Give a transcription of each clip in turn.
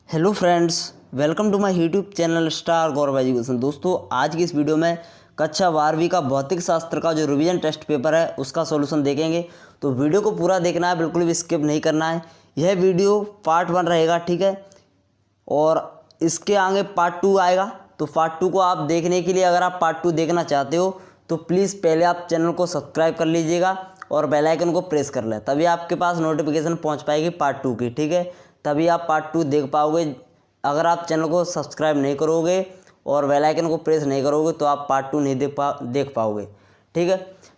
Hello friends, welcome to my YouTube channel star Gaurav education. दोस्तों, आज की इस वीडियो में कक्षा 12वीं का भौतिक शास्त्र का जो रिवीजन टेस्ट पेपर है उसका सॉल्यूशन देखेंगे। तो वीडियो को पूरा देखना है, बिल्कुल भी स्किप नहीं करना है। यह वीडियो पार्ट 1 रहेगा, ठीक है, और इसके आगे पार्ट 2 आएगा। तो पार्ट 2 को आप देखने के लिए, अगर आप पार्ट 2 देखना चाहते हो तो प्लीज़ पहले आप चैनल को सब्सक्राइब कर लीजिएगा और बेल आइकन को प्रेस कर लें, तभी आपके पास नोटिफिकेशन पहुंच पाएगी पार्ट 2 की, ठीक है। तभी आप पार्ट 2 देख पाओगे। अगर आप चैनल को सब्सक्राइब नहीं करोगे और बेल आइकन को प्रेस नहीं करोगे तो आप पार्ट 2 नहीं देख पाओगे, ठीक है।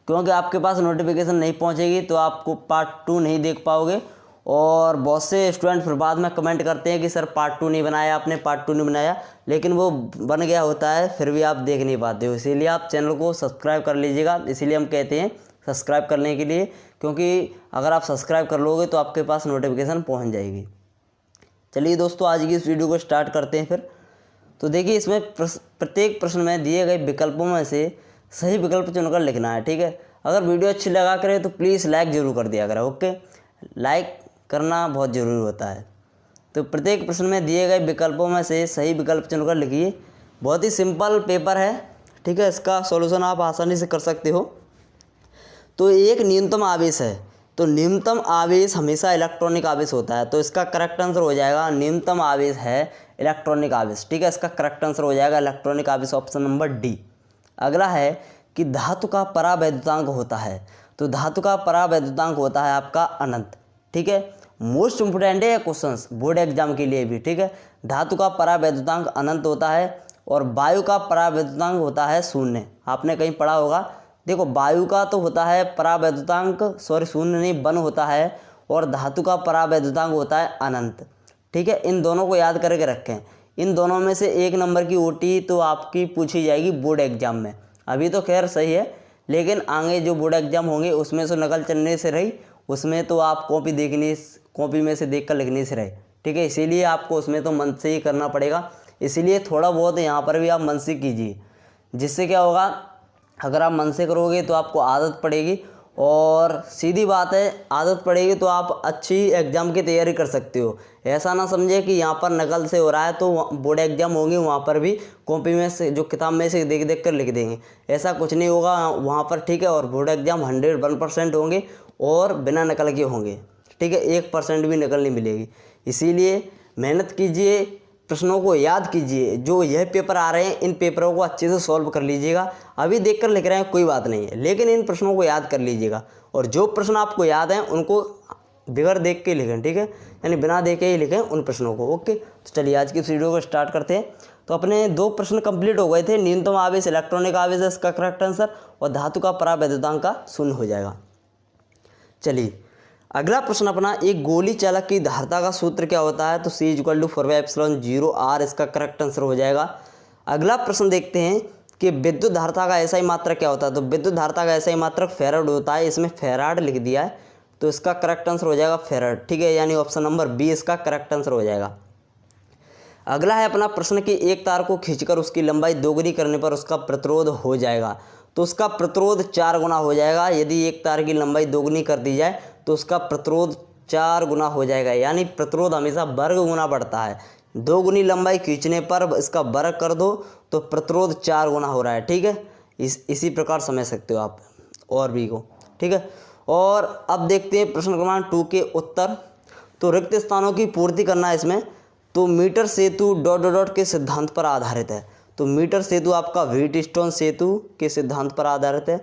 क्योंकि आपके पास नोटिफिकेशन नहीं पहुंचेगी तो आपको पार्ट 2 नहीं देख पाओगे। और बहुत से स्टूडेंट फिर बाद में कमेंट करते हैं कि सर पार्ट 2 नहीं बनाया आपने, पार्ट 2 नहीं बनाया, लेकिन वो बन गया होता है फिर भी आप देख नहीं पाते हो। इसीलिए आप चैनल को सब्सक्राइब कर लीजिएगा। इसीलिए हम कहते हैं सब्सक्राइब करने के लिए, क्योंकि अगर आप सब्सक्राइब कर लोगे तो आपके पास नोटिफिकेशन पहुंच जाएगी। चलिए दोस्तों, आज की इस वीडियो को स्टार्ट करते हैं फिर। तो देखिए, इसमें प्रत्येक प्रश्न में दिए गए विकल्पों में से सही विकल्प चुनकर लिखना है, ठीक है। अगर वीडियो अच्छी लगा करे तो प्लीज़ लाइक ज़रूर कर दिया करें, ओके। लाइक करना बहुत ज़रूरी होता है। तो प्रत्येक प्रश्न में दिए गए विकल्पों में से सही विकल्प चुनकर लिखिए। बहुत ही सिंपल पेपर है, ठीक है। इसका सॉल्यूशन आप आसानी से कर सकते हो। तो एक न्यूनतम आवेश है, तो न्यूनतम आवेश हमेशा इलेक्ट्रॉनिक आवेश होता है। तो इसका करेक्ट आंसर हो जाएगा न्यूनतम आवेश है इलेक्ट्रॉनिक आवेश, ठीक है। इसका करेक्ट आंसर हो जाएगा इलेक्ट्रॉनिक आवेश, ऑप्शन नंबर डी। अगला है कि धातु का परावैद्युतांक होता है। तो धातु का परावैद्युतांक होता है आपका अनंत, ठीक है। मोस्ट इंपोर्टेंट है क्वेश्चन बोर्ड एग्जाम के लिए भी, ठीक है। धातु का परावैद्युतांक अनंत होता है और वायु का परावैद्युतांक होता है शून्य। आपने कहीं पढ़ा होगा, देखो वायु का तो होता है परावैद्युतांक शून्य नहीं, 1 होता है, और धातु का परावैद्युतांक होता है अनंत, ठीक है। इन दोनों को याद करके रखें। इन दोनों में से 1 नंबर की ओटी तो आपकी पूछी जाएगी बोर्ड एग्जाम में। अभी तो खैर सही है, लेकिन आगे जो बोर्ड एग्जाम होंगे उसमें से नकल चलने से रही, उसमें तो आप कॉपी में से देख कर लिखने से रहे, ठीक है। इसीलिए आपको उसमें तो मन से ही करना पड़ेगा। इसीलिए थोड़ा बहुत यहाँ पर भी आप मन से कीजिए, जिससे क्या होगा, अगर आप मन से करोगे तो आपको आदत पड़ेगी, और सीधी बात है, आदत पड़ेगी तो आप अच्छी एग्ज़ाम की तैयारी कर सकते हो। ऐसा ना समझे कि यहाँ पर नकल से हो रहा है तो बोर्ड एग्जाम होंगे वहाँ पर भी कॉपी में से, जो किताब में से देख देख कर लिख देंगे, ऐसा कुछ नहीं होगा वहाँ पर, ठीक है। और बोर्ड एग्जाम 101% होंगे और बिना नकल के होंगे, ठीक है। 1% भी नकल नहीं मिलेगी। इसीलिए मेहनत कीजिए, प्रश्नों को याद कीजिए। जो यह पेपर आ रहे हैं इन पेपरों को अच्छे से सॉल्व कर लीजिएगा। अभी देखकर लिख रहे हैं कोई बात नहीं है, लेकिन इन प्रश्नों को याद कर लीजिएगा। और जो प्रश्न आपको याद हैं उनको बगैर देख के लिखें, ठीक है, यानी बिना देखे ही लिखें उन प्रश्नों को, ओके। तो चलिए आज की इस वीडियो को स्टार्ट करते हैं। तो अपने 2 प्रश्न कंप्लीट हो गए थे। न्यूनतम आवेश इलेक्ट्रॉनिक आवेश है इसका करेक्ट आंसर, और धातु का परावैद्युतांक का 0 हो जाएगा। चलिए अगला प्रश्न अपना, एक गोली चालक की धारिता का सूत्र क्या होता है। तो C=4πε0r इसका करेक्ट आंसर हो जाएगा। अगला प्रश्न देखते हैं कि विद्युत धारिता का एसआई मात्रक क्या होता है। तो विद्युत धारिता का एसआई मात्रक फैराड होता है। इसमें फैराड लिख दिया है, तो इसका करेक्ट आंसर हो जाएगा फैराड, ठीक है, यानी ऑप्शन नंबर बी इसका करेक्ट आंसर हो जाएगा। अगला है अपना प्रश्न कि एक तार को खींचकर उसकी लंबाई दोगुनी करने पर उसका प्रतिरोध हो जाएगा। तो उसका प्रतिरोध 4 गुना हो जाएगा। यदि एक तार की लंबाई दोगुनी कर दी जाए तो उसका प्रतिरोध 4 गुना हो जाएगा, यानी प्रतिरोध हमेशा वर्ग गुना बढ़ता है। 2 गुनी लंबाई खींचने पर इसका वर्ग कर दो तो प्रतिरोध 4 गुना हो रहा है, ठीक है। इसी प्रकार समझ सकते हो आप और भी को, ठीक है। और अब देखते हैं प्रश्न क्रमांक 2 के उत्तर। तो रिक्त स्थानों की पूर्ति करना है इसमें। तो मीटर सेतु ... के सिद्धांत पर आधारित है। तो मीटर सेतु आपका व्हीटस्टोन सेतु के सिद्धांत पर आधारित है।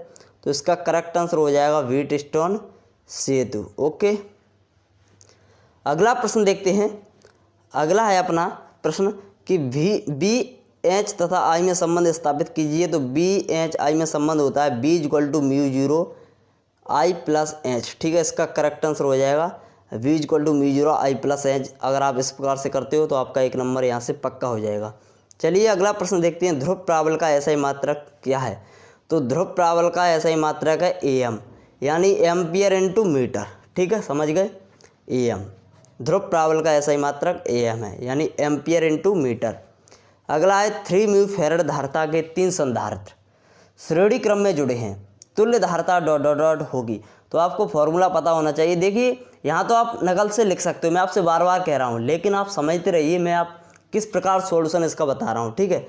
तो इसका करेक्ट आंसर हो जाएगा व्हीटस्टोन सेतु, ओके। अगला प्रश्न देखते हैं। अगला है अपना प्रश्न कि BH तथा I में संबंध स्थापित कीजिए। तो BH I में संबंध होता है B=μ0 I + H, ठीक है। इसका करेक्ट आंसर हो जाएगा B=μ0 I + H। अगर आप इस प्रकार से करते हो तो आपका 1 नंबर यहाँ से पक्का हो जाएगा। चलिए अगला प्रश्न देखते हैं। ध्रुव प्राबल का एसआई मात्रक क्या है। तो ध्रुव प्राबल का एसआई मात्रक है AM, यानी एम्पियर × मीटर, ठीक है, समझ गए। AM ध्रुव प्राबल का एसआई मात्रक AM है, यानी एम्पियर × मीटर। अगला है 3 म्यू फैराड धारिता के 3 संधारित्र श्रेणी क्रम में जुड़े हैं, तुल्य धारिता ... होगी। तो आपको फॉर्मूला पता होना चाहिए। देखिए यहाँ तो आप नकल से लिख सकते हो, मैं आपसे बार बार कह रहा हूँ, लेकिन आप समझते रहिए मैं आप किस प्रकार सॉल्यूशन इसका बता रहा हूँ, ठीक है।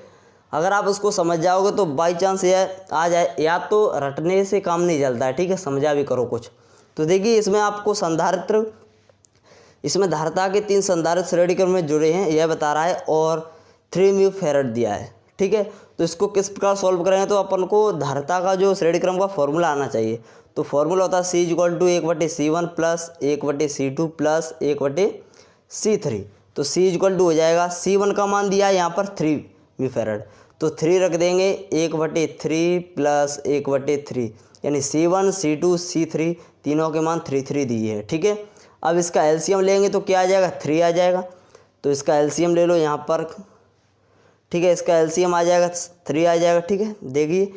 अगर आप उसको समझ जाओगे तो बाई चांस यह आ जाए, या तो रटने से काम नहीं चलता है, ठीक है, समझा भी करो कुछ। तो देखिए इसमें आपको संधारित्र, इसमें धारिता के 3 संधारित्र श्रेणी क्रम में जुड़े हैं यह बता रहा है, और 3 म्यू फेरड दिया है, ठीक है। तो इसको किस प्रकार सॉल्व करेंगे, तो अपन को धारिता का जो श्रेणी क्रम का फॉर्मूला आना चाहिए। तो फॉर्मूला होता है C = 1/C1 plus 1/C2 plus 1/C3। तो C = हो जाएगा, C1 का मान दिया है यहाँ पर 3 म्यू फेरड, तो 3 रख देंगे, 1/3 प्लस 1/3, यानी C1 C2 C3 तीनों के मान 3 दिए हैं, ठीक है। अब इसका एलसीएम लेंगे तो क्या आ जाएगा, 3 आ जाएगा। तो इसका एलसीएम ले लो यहाँ पर, ठीक है, इसका एलसीएम आ जाएगा 3 आ जाएगा, ठीक है। देखिए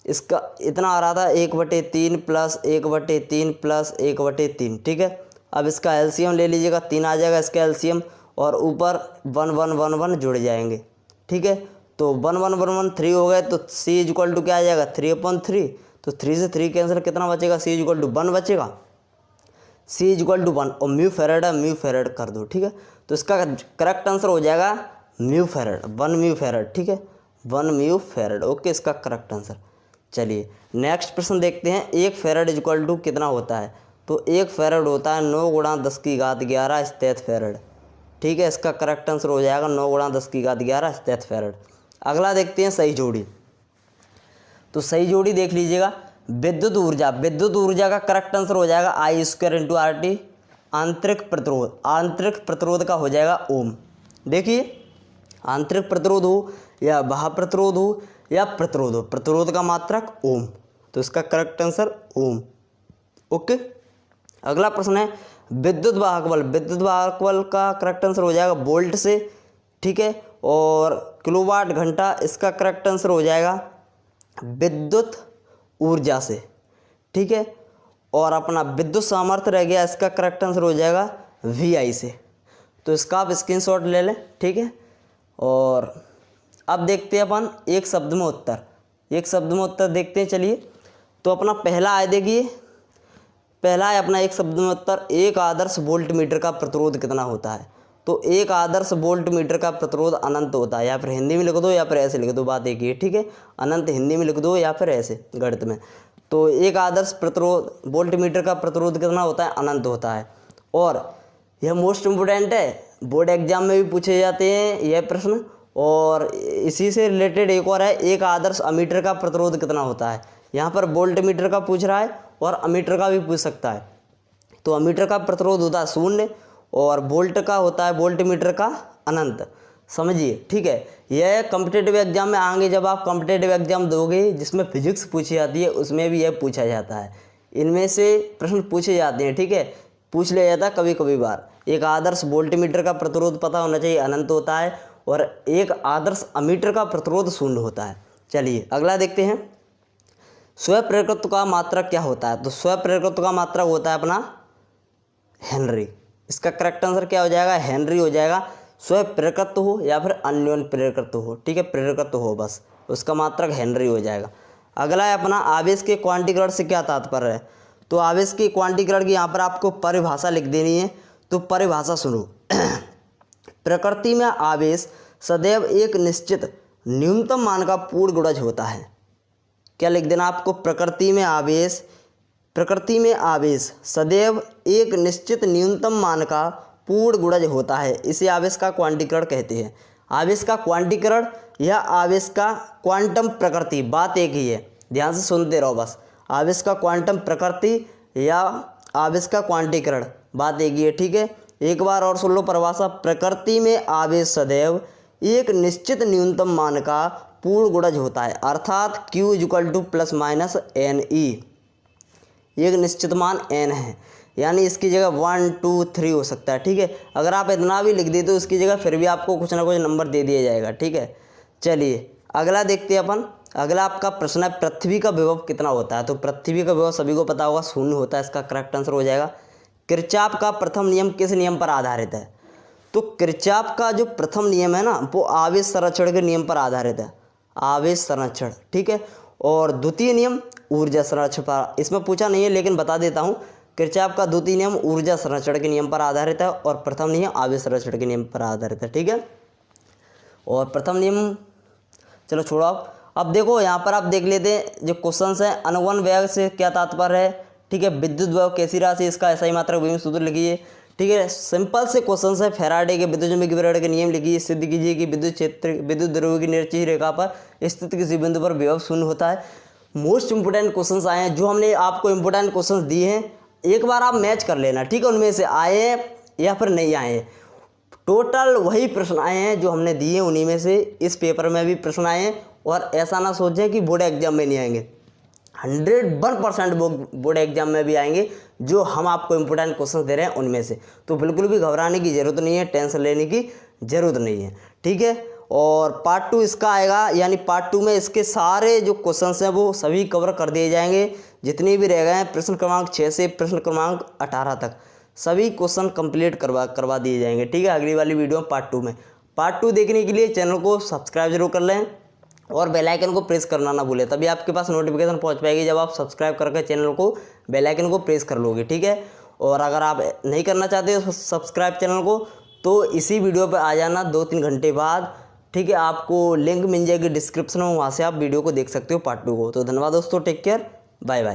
इसका इतना आ रहा था 1/3 प्लस 1/3 प्लस 1/3, ठीक है। अब इसका एलसीएम ले लीजिएगा, 3 आ जाएगा इसका एलसीएम, और ऊपर 1 1 1 1 जुड़ जाएंगे, ठीक है। तो 1 1 1 1 3 हो गए, तो C = क्या आ जाएगा, 3/3। तो 3 से 3 कैंसिल, कितना बचेगा, C = 1 बचेगा, C = 1, और म्यू फेरड है, म्यू फेरड कर दो, ठीक है। तो इसका करेक्ट आंसर हो जाएगा म्यू फेरड, 1 म्यू फेरड, ठीक है, 1 म्यू फेरड, ओके, इसका करेक्ट आंसर। चलिए नेक्स्ट प्रश्न देखते हैं, 1 फेरड = कितना होता है। तो 1 फेरड होता है 9 × 10⁻11 स्टेथ फेरड, ठीक है। इसका करेक्ट आंसर हो जाएगा 9 × 10⁻11 स्टेथ फेरड। अगला देखते हैं सही जोड़ी। तो सही जोड़ी देख लीजिएगा, विद्युत ऊर्जा का करेक्ट आंसर हो जाएगा I² × RT। आंतरिक प्रतिरोध का हो जाएगा ओम। देखिए आंतरिक प्रतिरोध हो या बाह्य प्रतिरोध हो या प्रतिरोध का मात्रक ओम, तो इसका करेक्ट आंसर ओम, ओके। अगला प्रश्न है विद्युत वाहक बल का करेक्ट आंसर हो जाएगा वोल्ट से, ठीक है, और किलोवाट घंटा, इसका करेक्ट आंसर हो जाएगा विद्युत ऊर्जा से, ठीक है। और अपना विद्युत सामर्थ्य रह गया, इसका करेक्ट आंसर हो जाएगा VI से। तो इसका आप स्क्रीनशॉट ले लें, ठीक है। और अब देखते हैं अपन एक शब्द में उत्तर देखते हैं, चलिए। तो अपना पहला है, देखिए पहला है अपना एक शब्द में उत्तर, एक आदर्श वोल्ट मीटर का प्रतिरोध कितना होता है। तो एक आदर्श वोल्ट मीटर का प्रतिरोध अनंत होता है, या फिर हिंदी में लिख दो या फिर ऐसे लिख दो, बात एक ही है, ठीक है। अनंत हिंदी में लिख दो या फिर ऐसे गणित में। तो एक आदर्श वोल्ट मीटर का प्रतिरोध कितना होता है, अनंत होता है। और यह मोस्ट इम्पोर्टेंट है, बोर्ड एग्जाम में भी पूछे जाते हैं यह प्रश्न। और इसी से रिलेटेड एक और है, एक आदर्श अमीटर का प्रतिरोध कितना होता है। यहाँ पर वोल्ट मीटर का पूछ रहा है और अमीटर का भी पूछ सकता है। तो अमीटर का प्रतिरोध होता है 0 और वोल्ट का होता है, वोल्ट मीटर का अनंत, समझिए, ठीक है। यह कॉम्पिटिटिव एग्जाम में आएंगे, जब आप कॉम्पिटिटिव एग्जाम दोगे जिसमें फिजिक्स पूछी जाती है उसमें भी यह पूछा जाता है, इनमें से प्रश्न पूछे जाते हैं, ठीक है, पूछ लिया जाता है कभी कभी बार। एक आदर्श वोल्ट मीटर का प्रतिरोध पता होना चाहिए, अनंत होता है, और एक आदर्श अमीटर का प्रतिरोध 0 होता है। चलिए अगला देखते हैं, स्वप्रेरकत्व का मात्रक क्या होता है। तो स्वप्रेरकत्व का मात्रक होता है अपना हेनरी। इसका करेक्ट आंसर क्या हो जाएगा, हेनरी हो जाएगा। स्वप्रेरकत्व हो या फिर अन्योन्य प्रेरकत्व हो, ठीक है, प्रेरकत्व हो बस, उसका मात्रक हेनरी हो जाएगा। अगला है अपना आवेश के क्वांटीकरण से क्या तात्पर्य है। तो आवेश के क्वांटीकरण की यहाँ पर आपको परिभाषा लिख देनी है। तो परिभाषा सुनो, प्रकृति में आवेश सदैव एक निश्चित न्यूनतम मान का पूर्ण गुणज होता है। क्या लिख देना आपको, प्रकृति में आवेश सदैव एक निश्चित न्यूनतम मान का पूर्ण गुणज होता है, इसे आवेश का क्वांटीकरण कहते हैं। आवेश का क्वांटीकरण या आवेश का क्वांटम प्रकृति, बात एक ही है, ध्यान से सुनते रहो बस। आवेश का क्वांटम प्रकृति या आवेश का क्वांटीकरण, बात एक ही है, ठीक है। एक बार और सुन लो परिभाषा, प्रकृति में आवेश सदैव एक निश्चित न्यूनतम मान का पूर्ण गुणज होता है, अर्थात Q ± NE, एक निश्चित मान n है, यानी इसकी जगह 1 2 3 हो सकता है, ठीक है। अगर आप इतना भी लिख देते तो इसकी जगह फिर भी आपको कुछ ना कुछ नंबर दे दिया जाएगा, ठीक है। चलिए अगला देखते हैं अपन। अगला आपका प्रश्न है, पृथ्वी का विभव कितना होता है। तो पृथ्वी का विभव सभी को पता होगा 0 होता है, इसका करेक्ट आंसर हो जाएगा। किरचॉफ का प्रथम नियम किस नियम पर आधारित है। तो किरचॉफ का जो प्रथम नियम है ना, वो आवेश संरक्षण के नियम पर आधारित है, आवेश संरक्षण, ठीक है। और द्वितीय नियम ऊर्जा संरक्षण पर, इसमें पूछा नहीं है लेकिन बता देता हूँ। किरचॉफ का द्वितीय नियम ऊर्जा संरक्षण के नियम पर आधारित है और प्रथम नियम आवेश संरक्षण के नियम पर आधारित है। ठीक है, और प्रथम नियम चलो छोड़ो अब देखो यहाँ पर आप देख लेते हैं जो क्वेश्चन है। अनुवन वेग से क्या तात्पर्य है? ठीक है, विद्युत वेग कैसी राशि, इसका ऐसा ही मात्रक विभव सूत्र लिखिए। ठीक है, सिंपल से क्वेश्चन है। फैराडे के विद्युत चुंबकीय वितरण के नियम लिखिए। सिद्ध कीजिए कि विद्युत क्षेत्र विद्युत ध्रुव की निरक्षीय रेखा पर स्थित किसी बिंदु पर विभव शून्य होता है। मोस्ट इंपोर्टेंट क्वेश्चन आए हैं जो हमने आपको इंपोर्टेंट क्वेश्चन दिए हैं, एक बार आप मैच कर लेना। ठीक है, उनमें से आए हैं या फिर नहीं आए हैं, टोटल वही प्रश्न आए हैं जो हमने दिए, उन्हीं में से इस पेपर में भी प्रश्न आए हैं। और ऐसा ना सोचें कि बोर्ड एग्जाम में नहीं आएंगे, 101% बोर्ड एग्जाम में भी आएंगे जो हम आपको इंपोर्टेंट क्वेश्चन दे रहे हैं उनमें से। तो बिल्कुल भी घबराने की ज़रूरत नहीं है, टेंशन लेने की ज़रूरत नहीं है। ठीक है, और पार्ट 2 इसका आएगा, यानी पार्ट 2 में इसके सारे जो क्वेश्चन हैं वो सभी कवर कर दिए जाएंगे, जितने भी रह गए हैं प्रश्न क्रमांक 6 से प्रश्न क्रमांक 18 तक सभी क्वेश्चन कंप्लीट करवा दिए जाएंगे। ठीक है, अगली वाली वीडियो में पार्ट 2 में। पार्ट 2 देखने के लिए चैनल को सब्सक्राइब जरूर कर लें और बेल आइकन को प्रेस करना ना भूलें, तभी आपके पास नोटिफिकेशन पहुंच पाएगी जब आप सब्सक्राइब करके चैनल को बेल आइकन को प्रेस कर लोगे। ठीक है, और अगर आप नहीं करना चाहते सब्सक्राइब चैनल को तो इसी वीडियो पर आ जाना 2-3 घंटे बाद। ठीक है, आपको लिंक मिल जाएगी डिस्क्रिप्शन में, वहाँ से आप वीडियो को देख सकते हो पार्ट 2 को। तो धन्यवाद दोस्तों, टेक केयर, बाय बाय।